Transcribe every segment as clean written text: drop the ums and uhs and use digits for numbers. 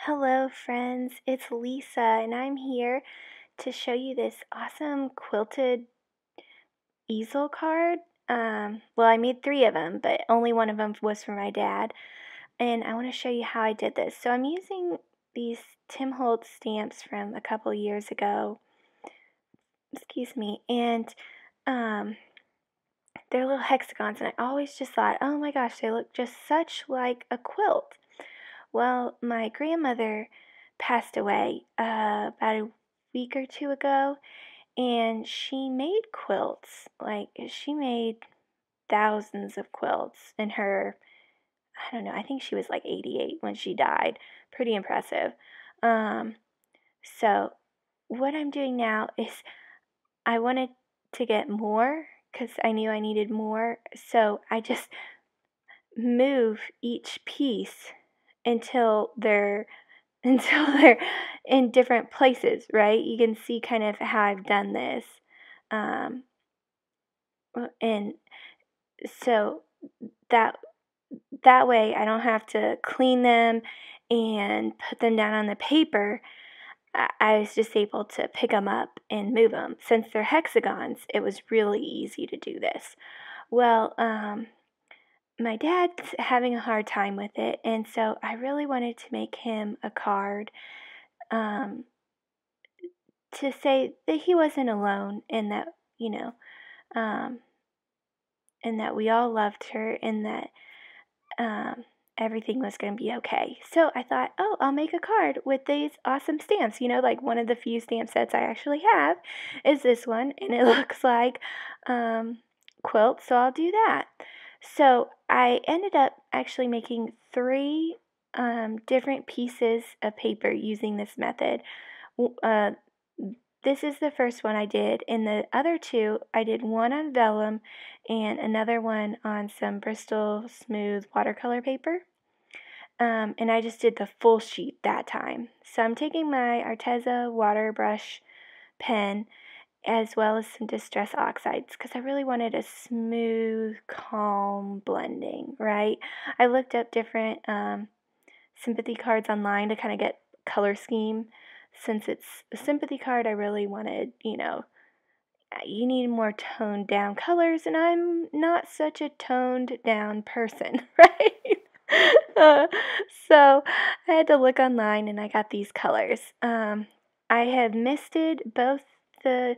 Hello, friends. It's Lisa, and I'm here to show you this awesome quilted easel card. Well, I made 3 of them, but only one of them was for my dad. And I want to show you how I did this. So I'm using these Tim Holtz stamps from a couple years ago. Excuse me. And um, they're little hexagons, and I always just thought, oh my gosh, they look just such like a quilt. Well, my grandmother passed away about a week or 2 ago, and she made quilts. Like, she made thousands of quilts in her, I don't know, I think she was like 88 when she died. Pretty impressive. Um, so, what I'm doing now is I wanted to get more because I knew I needed more. So, I just move each piece until they're in different places, right? You can see kind of how I've done this. Um, and so that that way I don't have to clean them and put them down on the paper. I was just able to pick them up and move them. Since they're hexagons, it was really easy to do this. Well, my dad's having a hard time with it, and so I really wanted to make him a card um, to say that he wasn't alone, and that, um, and that we all loved her, and that um, everything was going to be okay. So I thought, oh, I'll make a card with these awesome stamps. Like one of the few stamp sets I actually have is this one, and it looks like quilt, so I'll do that. So I ended up actually making 3 different pieces of paper using this method. Uh, this is the first one I did, and the other 2, I did one on vellum and another one on some Bristol Smooth watercolor paper. And I just did the full sheet that time. So I'm taking my Arteza water brush pen as well as some Distress Oxides because I really wanted a smooth, calm blending, right? I looked up different sympathy cards online to kind of get color scheme. Since it's a sympathy card, I really wanted, you need more toned down colors, and I'm not such a toned down person, right? Uh, so I had to look online, and I got these colors. I have misted both the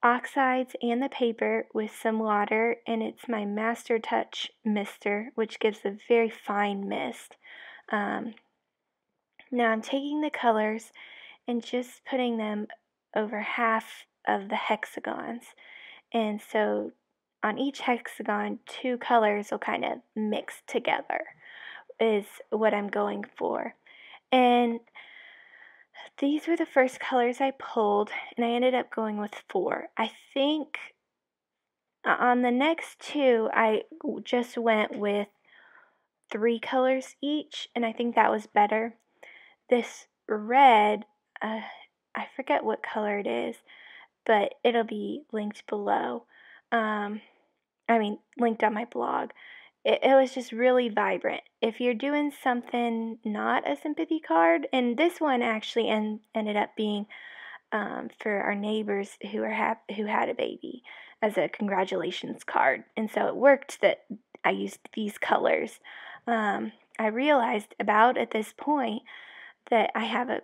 oxides and the paper with some water, and it's my Master Touch mister, which gives a very fine mist. Um, Now I'm taking the colors and just putting them over half of the hexagons. And so on each hexagon, 2 colors will kind of mix together, is what I'm going for. And these were the first colors I pulled, and I ended up going with 4. I think on the next 2, I just went with 3 colors each, and I think that was better. This red, I forget what color it is, but it'll be linked below. Linked on my blog. It was just really vibrant. If you're doing something not a sympathy card, and this one actually ended up being for our neighbors who had a baby as a congratulations card, and so it worked that I used these colors. I realized about at this point that I have a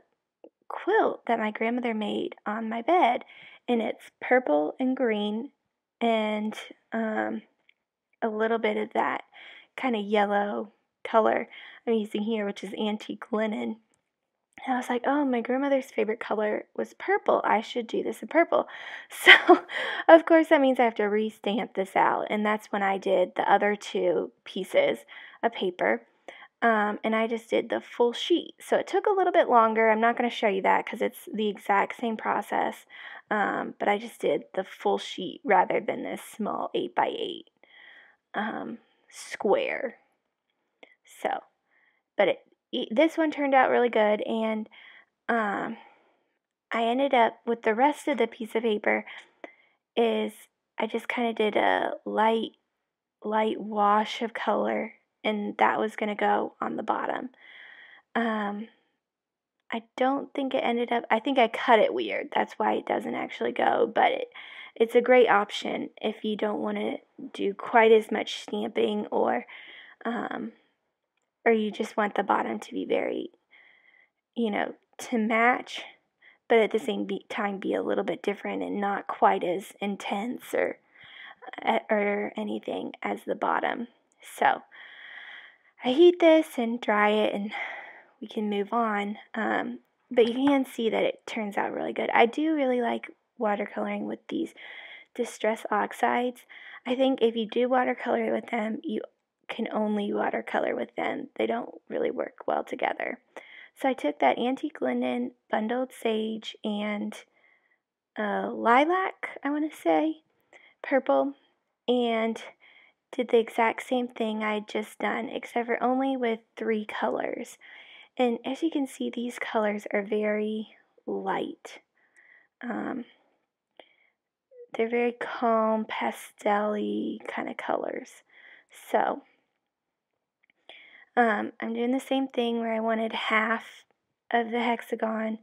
quilt that my grandmother made on my bed, and it's purple and green and a little bit of that kind of yellow color I'm using here, which is antique linen. And I was like, oh, my grandmother's favorite color was purple. I should do this in purple. So, of course, that means I have to re-stamp this out, and that's when I did the other 2 pieces of paper. And I just did the full sheet. So it took a little bit longer. I'm not going to show you that because it's the exact same process. But I just did the full sheet rather than this small 8x8 square. So, but this one turned out really good. And I ended up with the rest of the piece of paper is I just kind of did a light wash of color, and that was going to go on the bottom. I don't think it ended up, I think I cut it weird. That's why it doesn't actually go, but it's a great option if you don't want to do quite as much stamping, or you just want the bottom to be very, to match, but at the same time be a little bit different and not quite as intense or anything as the bottom. So I heat this and dry it, and we can move on. But you can see that it turns out really good. I do really like watercoloring with these Distress Oxides. I think if you do watercolor with them, you can only watercolor with them. They don't really work well together. So I took that Antique Linden, Bundled Sage, and Lilac, I want to say, purple, and did the exact same thing I had just done, except for only with 3 colors. And as you can see, these colors are very light. They're very calm, pastel-y kind of colors. So, I'm doing the same thing where I wanted half of the hexagon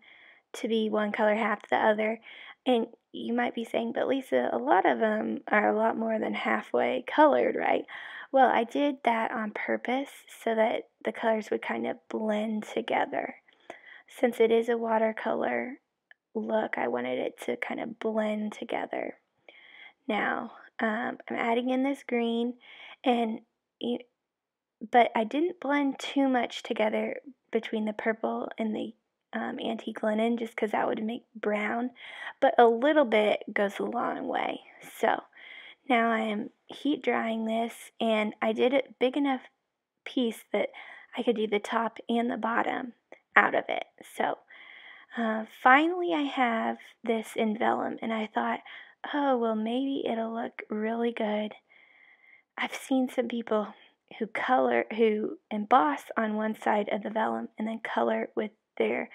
to be one color, half the other. And you might be saying, but Lisa, a lot of them are a lot more than halfway colored, right? Well, I did that on purpose so that the colors would kind of blend together. Since it is a watercolor look, I wanted it to kind of blend together. Now, I'm adding in this green, but I didn't blend too much together between the purple and the Antique Linen, just because that would make brown, but a little bit goes a long way. So now I am heat drying this, and I did a big enough piece that I could do the top and the bottom out of it. So finally I have this in vellum, and I thought, oh, well, maybe it'll look really good. I've seen some people who emboss on one side of the vellum and then color with their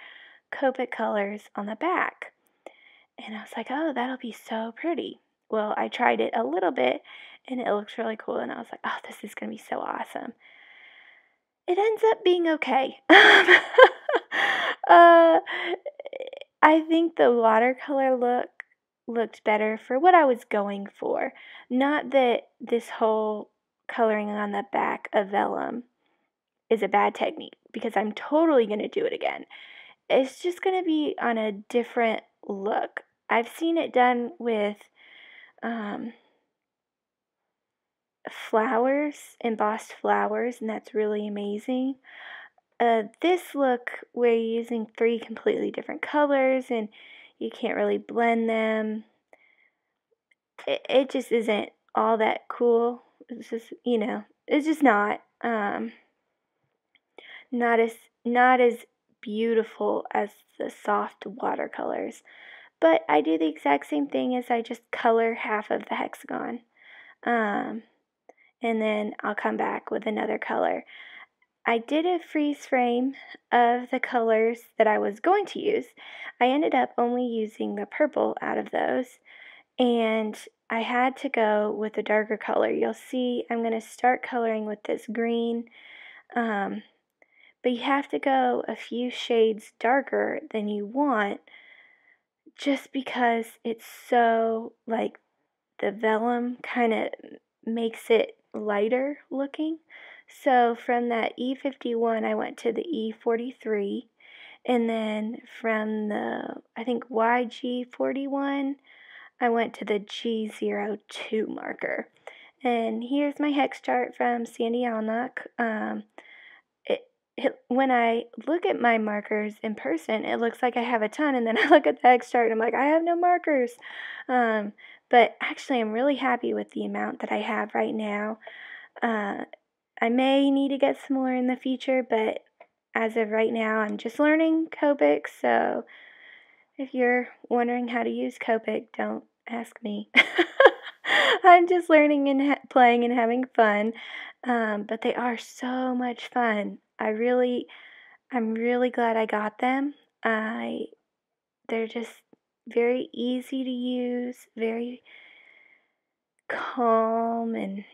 Copic colors on the back. And I was like, oh, that'll be so pretty. Well, I tried it a little bit, and it looks really cool, and I was like, oh, this is going to be so awesome. It ends up being okay. I think the watercolor look looked better for what I was going for. Not that this whole coloring on the back of vellum is a bad technique, because I'm totally going to do it again. It's just going to be on a different look. I've seen it done with flowers, embossed flowers, and that's really amazing. This look, we're using 3 completely different colors, and you can't really blend them. It just isn't all that cool. It's just, it's just not not as beautiful as the soft watercolors. But I do the exact same thing as I just color half of the hexagon. And then I'll come back with another color. I did a freeze frame of the colors that I was going to use. I ended up only using the purple out of those, and I had to go with a darker color. You'll see I'm going to start coloring with this green, but you have to go a few shades darker than you want, just because it's so, like, the vellum kind of makes it lighter looking. So from that E51, I went to the E43, and then from the, I think, YG41, I went to the G02 marker. And here's my hex chart from Sandy Alnock. When I look at my markers in person, it looks like I have a ton, and then I look at the hex chart and I'm like, I have no markers. But actually, I'm really happy with the amount that I have right now. I may need to get some more in the future, but as of right now, I'm just learning Copic, so if you're wondering how to use Copic, don't ask me. I'm just learning and playing and having fun, but they are so much fun. I'm really glad I got them. They're just very easy to use, very calm, and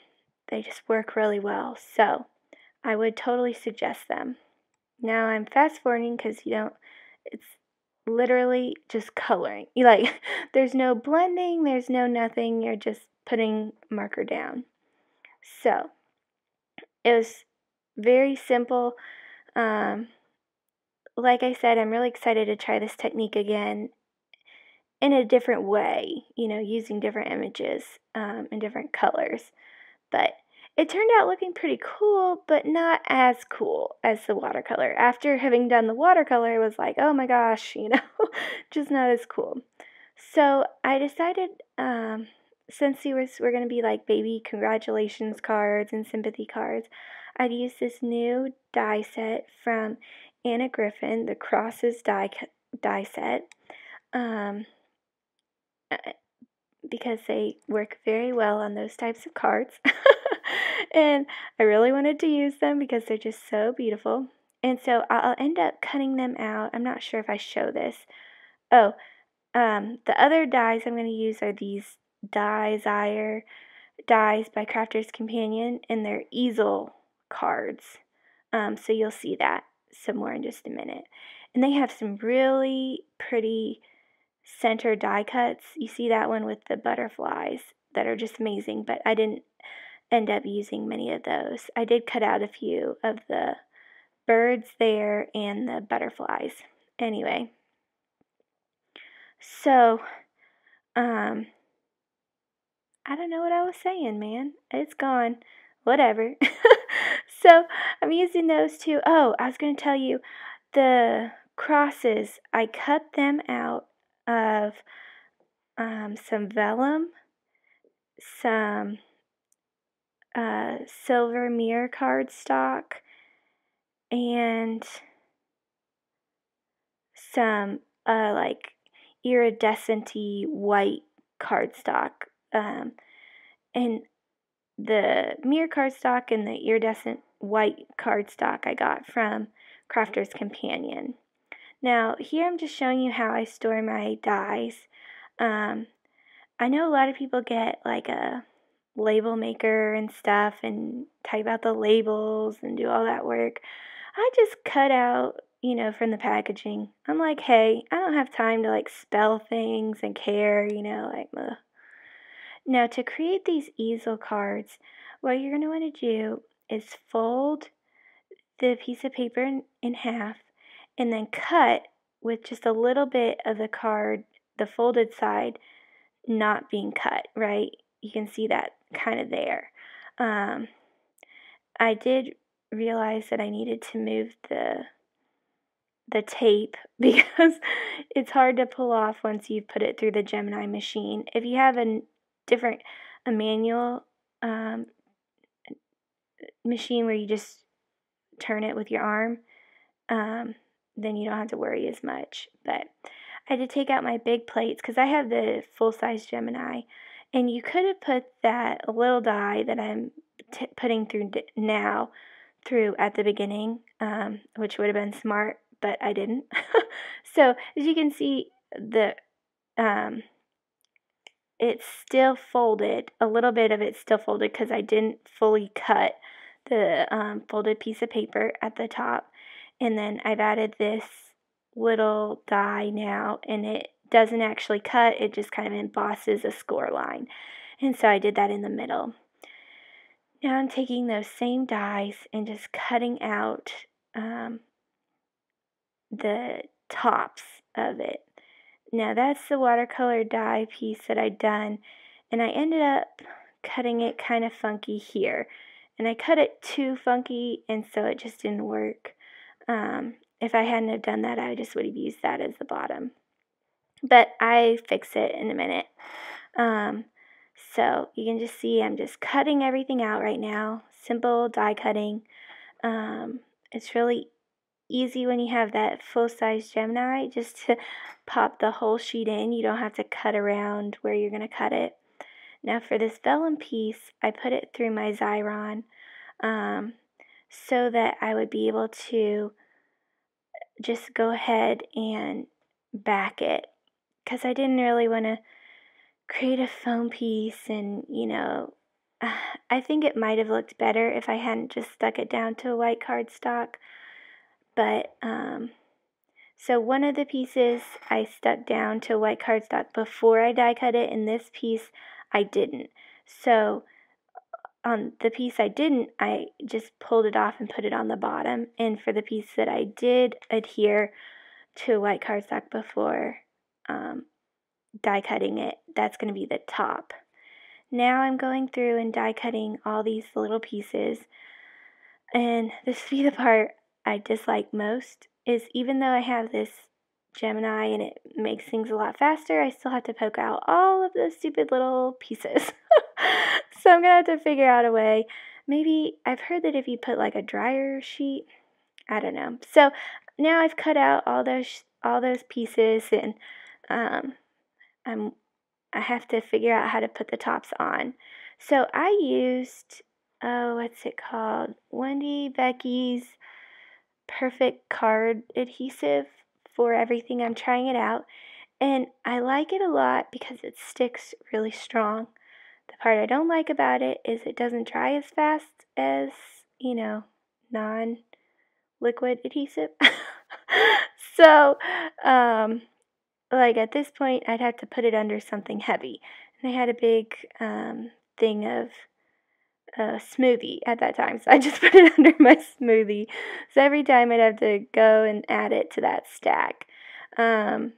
they just work really well. So I would totally suggest them. Now I'm fast forwarding because you don't It's literally just coloring. Like, there's no blending, there's no nothing, you're just putting marker down. So, it was very simple. Like I said, I'm really excited to try this technique again in a different way, using different images and different colors. But it turned out looking pretty cool, but not as cool as the watercolor. After having done the watercolor, it was like, oh my gosh, just not as cool. So I decided, since these were going to be like baby congratulations cards and sympathy cards, I'd use this new die set from Anna Griffin, the Crosses die set, because they work very well on those types of cards. And I really wanted to use them because they're just so beautiful. And so I'll end up cutting them out. I'm not sure if I show this. Oh, the other dies I'm going to use are these dies by Crafter's Companion, and they're easel cards. So you'll see that some more in just a minute. And they have some really pretty center die cuts. You see that one with the butterflies that are just amazing, but I didn't end up using many of those. I did cut out a few of the birds there and the butterflies. Anyway, so I don't know what I was saying, man. It's gone. Whatever. So I'm using those two. Oh, I was going to tell you, the crosses, I cut them out of some vellum, some silver mirror cardstock, and some like iridescent-y white cardstock. And the mirror cardstock and the iridescent white cardstock I got from Crafter's Companion. Now, here I'm just showing you how I store my dies. I know a lot of people get like a label maker and stuff and type out the labels and do all that work. I just cut out, from the packaging. I'm like, hey, I don't have time to like spell things and care, like, ugh. Now, to create these easel cards, what you're going to want to do is fold the piece of paper in half and then cut with just a little bit of the card, the folded side, not being cut, right? You can see that kind of there. I did realize that I needed to move the tape because it's hard to pull off once you've put it through the Gemini machine. If you have a manual machine where you just turn it with your arm, then you don't have to worry as much. But I had to take out my big plates because I have the full-size Gemini, and you could have put that little die that I'm putting through now through at the beginning, which would have been smart, but I didn't. So as you can see, it's still folded. A little bit of it's still folded because I didn't fully cut the folded piece of paper at the top. And then I've added this little die now, and it doesn't actually cut, it just kind of embosses a score line. And so I did that in the middle. Now I'm taking those same dies and just cutting out the tops of it. Now that's the watercolor die piece that I'd done, and I ended up cutting it kind of funky here. And I cut it too funky, and so it just didn't work. If I hadn't have done that, I just would have used that as the bottom. But I fix it in a minute. So you can just see I'm just cutting everything out right now. Simple die cutting. It's really easy when you have that full-size Gemini, just to pop the whole sheet in. You don't have to cut around where you're going to cut it. Now for this vellum piece, I put it through my Xyron so that I would be able to just go ahead and back it, because I didn't really want to create a foam piece, and I think it might have looked better if I hadn't just stuck it down to a white cardstock. But So one of the pieces I stuck down to white cardstock before I die cut it, and this piece I didn't. So on the piece I didn't, I just pulled it off and put it on the bottom. And for the piece that I did adhere to white cardstock before die cutting it, that's going to be the top. Now I'm going through and die cutting all these little pieces, and this would be the part I dislike most, is even though I have this Gemini and it makes things a lot faster, I still have to poke out all of those stupid little pieces. So I'm going to have to figure out a way. Maybe I've heard that if you put like a dryer sheet, I don't know. So now I've cut out all those pieces, and I have to figure out how to put the tops on. So I used, what's it called? Wendy Becky's Perfect Card Adhesive for everything. I'm trying it out, and I like it a lot because it sticks really strong. The part I don't like about it is it doesn't dry as fast as, non-liquid adhesive. So, like at this point, I'd have to put it under something heavy. And I had a big thing of smoothie at that time, so I just put it under my smoothie. So every time I'd have to go and add it to that stack. And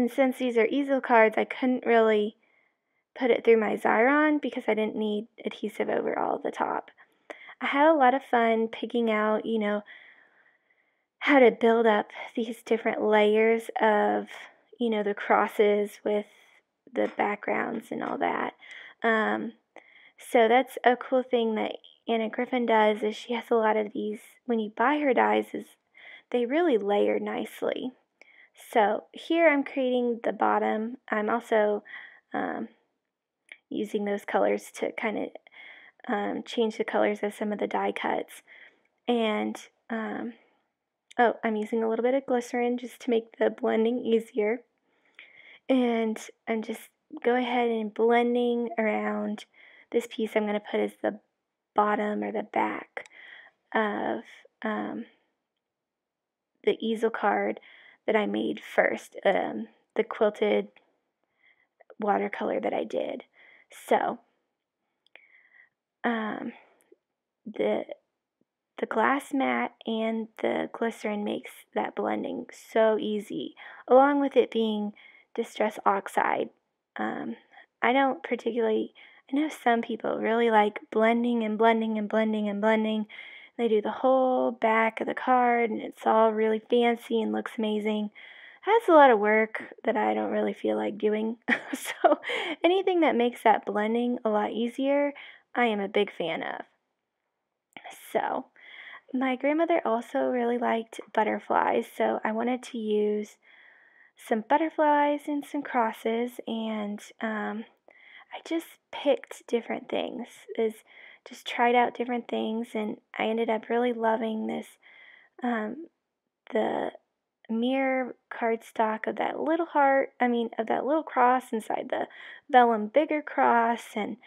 since these are easel cards, I couldn't really put it through my Xyron because I didn't need adhesive over all the top. I had a lot of fun picking out, how to build up these different layers of, the crosses with the backgrounds and all that. So that's a cool thing that Anna Griffin does, is she has a lot of these, when you buy her dies, is they really layer nicely. So here I'm creating the bottom. I'm also using those colors to kind of change the colors of some of the die cuts. And, I'm using a little bit of glycerin just to make the blending easier. And I'm just go ahead and blending around this piece I'm going to put as the bottom or the back of the easel card that I made first, the quilted watercolor that I did. So the glass mat and the glycerin makes that blending so easy, along with it being distress oxide. I don't particularly, I know some people really like blending and blending and blending and blending. They do the whole back of the card and it's all really fancy and looks amazing. That's a lot of work that I don't really feel like doing. So anything that makes that blending a lot easier, I am a big fan of. So my grandmother also really liked butterflies, so I wanted to use some butterflies and some crosses, and I just picked different things, just tried out different things, and I ended up really loving this, the mirror cardstock of that little heart, of that little cross inside the vellum bigger cross, and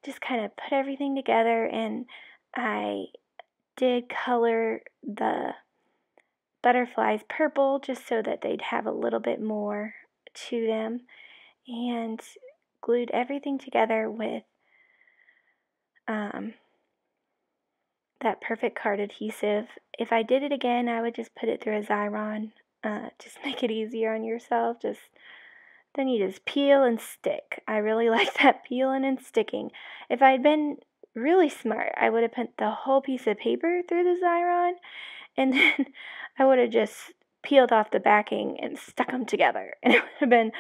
just kind of put everything together, and I did color the butterflies purple just so that they'd have a little bit more to them, and glued everything together with that perfect card adhesive. If I did it again, I would just put it through a Xyron, just make it easier on yourself. Then you just peel and stick. I really like that peeling and sticking. If I'd been really smart, I would have put the whole piece of paper through the Xyron, and then I would have just peeled off the backing and stuck them together, and it would have been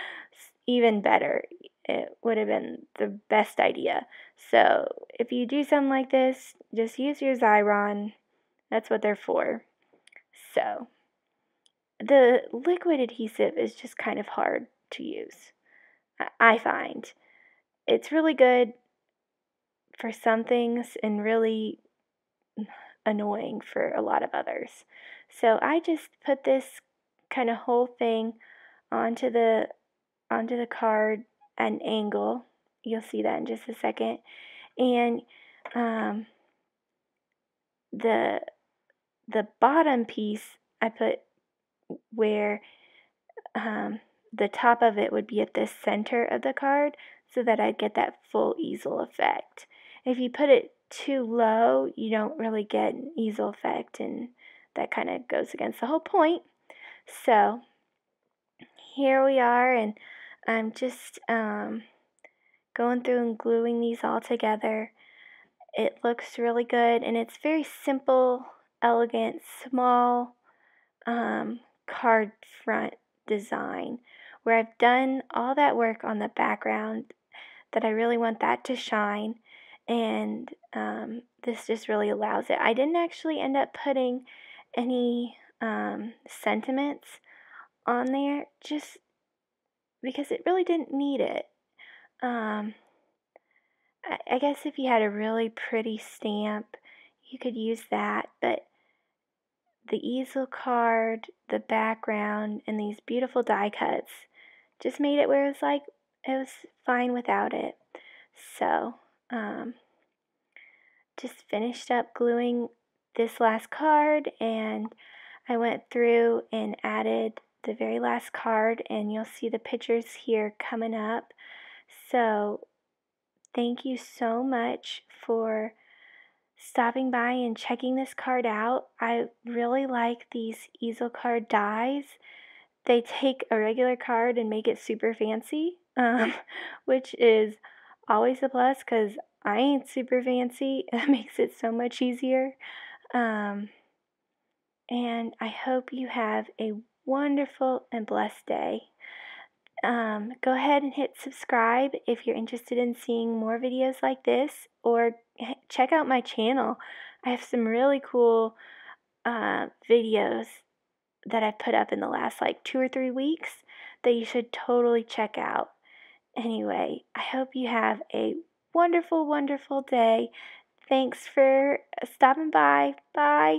even better. It would have been the best idea. So if you do something like this, just use your Xyron. That's what they're for. So the liquid adhesive is just kind of hard to use, I find. It's really good for some things and really annoying for a lot of others. So I just put this kind of whole thing onto the card at an angle. You'll see that in just a second. And the bottom piece I put where the top of it would be at the center of the card so that I'd get that full easel effect. If you put it too low, you don't really get an easel effect, and that kind of goes against the whole point. So here we are, and I'm just going through and gluing these all together. It looks really good, and it's very simple, elegant, small card front design where I've done all that work on the background that I really want that to shine, and this just really allows it. I didn't actually end up putting any sentiments on there just because it really didn't need it. I guess if you had a really pretty stamp, you could use that, but the easel card, the background, and these beautiful die cuts just made it where it was like, it was fine without it. So, just finished up gluing this last card, and I went through and added the very last card, and you'll see the pictures here coming up. So, thank you so much for stopping by and checking this card out. I really like these easel card dies. They take a regular card and make it super fancy, which is always a plus because I ain't super fancy. That makes it so much easier. And I hope you have a wonderful and blessed day. Go ahead and hit subscribe if you're interested in seeing more videos like this, or check out my channel. I have some really cool videos that I've put up in the last like 2 or 3 weeks that you should totally check out. Anyway, I hope you have a wonderful, wonderful day. Thanks for stopping by. Bye.